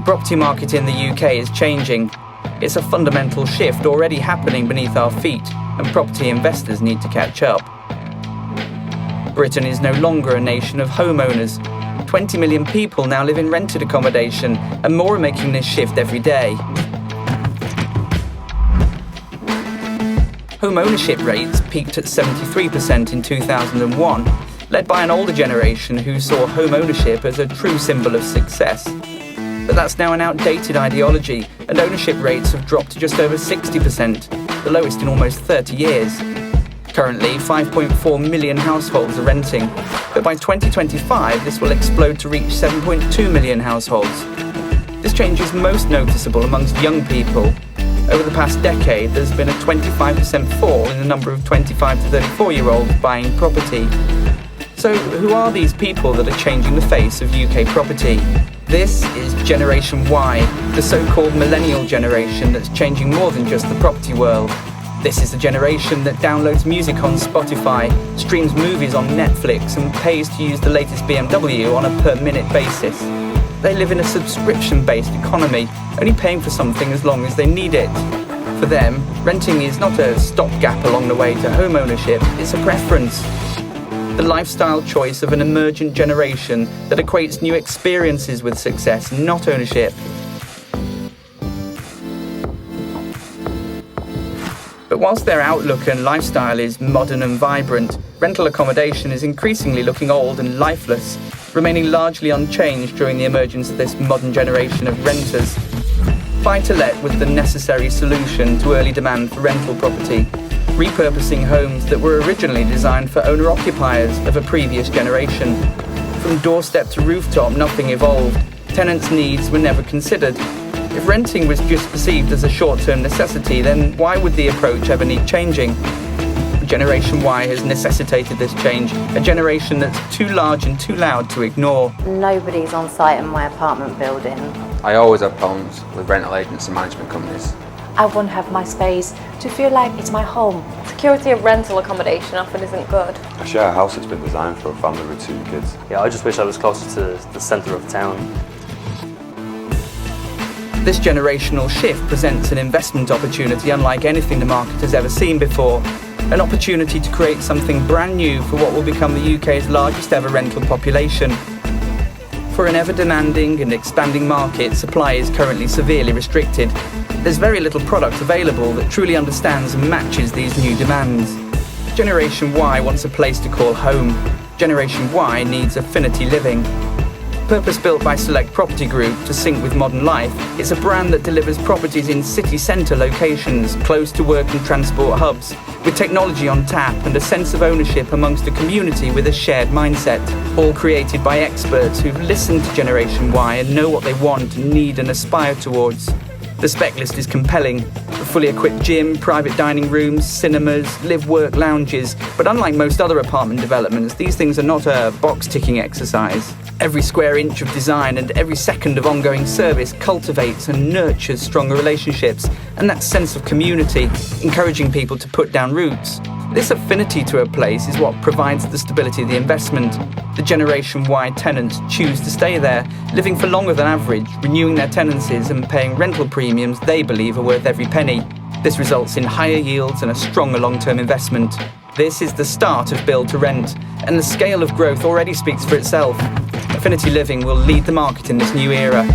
property market in the UK is changing. It's a fundamental shift already happening beneath our feet, and property investors need to catch up. Britain is no longer a nation of homeowners. 20 million people now live in rented accommodation, and more are making this shift every day. Home ownership rates peaked at 73% in 2001, led by an older generation who saw home ownership as a true symbol of success. But that's now an outdated ideology, and ownership rates have dropped to just over 60%, the lowest in almost 30 years. Currently, 5.4 million households are renting, but by 2025 this will explode to reach 7.2 million households. This change is most noticeable amongst young people. Over the past decade, there's been a 25% fall in the number of 25 to 34-year-olds buying property. So who are these people that are changing the face of UK property? This is Generation Y, the so-called millennial generation that's changing more than just the property world. This is the generation that downloads music on Spotify, streams movies on Netflix, and pays to use the latest BMW on a per-minute basis. They live in a subscription-based economy, only paying for something as long as they need it. For them, renting is not a stopgap along the way to home ownership, it's a preference. The lifestyle choice of an emergent generation that equates new experiences with success, not ownership. But whilst their outlook and lifestyle is modern and vibrant, rental accommodation is increasingly looking old and lifeless, remaining largely unchanged during the emergence of this modern generation of renters. Buy-to-let was the necessary solution to early demand for rental property, repurposing homes that were originally designed for owner-occupiers of a previous generation. From doorstep to rooftop, nothing evolved. Tenants' needs were never considered. If renting was just perceived as a short-term necessity, then why would the approach ever need changing? Generation Y has necessitated this change, a generation that's too large and too loud to ignore. Nobody's on site in my apartment building. I always have problems with rental agents and management companies. I want to have my space to feel like it's my home. Security of rental accommodation often isn't good. I share a house that's been designed for a family with 2 kids. Yeah, I just wish I was closer to the centre of town. This generational shift presents an investment opportunity unlike anything the market has ever seen before. An opportunity to create something brand new for what will become the UK's largest ever rental population. For an ever-demanding and expanding market, supply is currently severely restricted. There's very little product available that truly understands and matches these new demands. Generation Y wants a place to call home. Generation Y needs Affinity Living. Purpose-built by Select Property Group to sync with modern life, it's a brand that delivers properties in city centre locations, close to work and transport hubs, with technology on tap and a sense of ownership amongst a community with a shared mindset, all created by experts who've listened to Generation Y and know what they want, need and aspire towards. The spec list is compelling. A fully equipped gym, private dining rooms, cinemas, live-work lounges, but unlike most other apartment developments, these things are not a box-ticking exercise. Every square inch of design and every second of ongoing service cultivates and nurtures stronger relationships and that sense of community, encouraging people to put down roots. This affinity to a place is what provides the stability of the investment. The Generation Y tenants choose to stay there, living for longer than average, renewing their tenancies and paying rental premiums they believe are worth every penny. This results in higher yields and a stronger long-term investment. This is the start of build to rent, and the scale of growth already speaks for itself. Affinity Living will lead the market in this new era.